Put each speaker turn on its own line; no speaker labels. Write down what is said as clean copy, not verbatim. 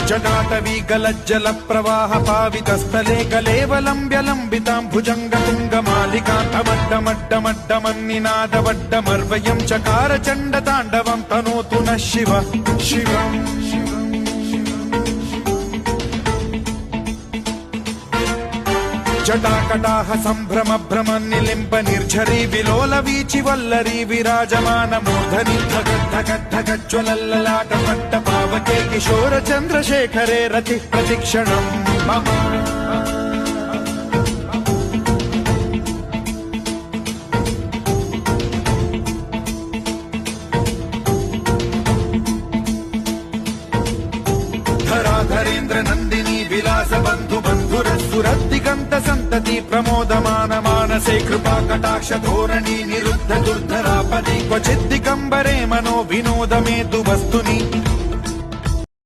जटाटवी गलज्जल प्रवाह पावितस्थले कलेवलम्ब्य लम्बितां भुजङ्गतुङ्गमालिकान्तमड्डमड्डमड्डमन्निनादवड्डमर्वयं चकार चण्डताण्डवं तनोतु नः शिव शिवम् जटाकटाह सम्भ्रम भ्रम निलिम्ब निर्झरी विलोल वीचि वल्लरी विराजमान मूर्धनि धगद्धगद्धगज्ज्वलल्ललाट पट्ट पावके किशोर चन्द्रशेखरे रतिः प्रतिक्षणम् मम धराधरेन्द्र नन्दिनी विलास बन्धु बन्धुरस्सुरद्दिगन्त सन्तति प्रमोदमान मानसे कृपा कटाक्ष धोरणी निरुद्ध दुर्धरापदि क्वचिद्दिगम्बरे मनो विनोद मे तु वस्तु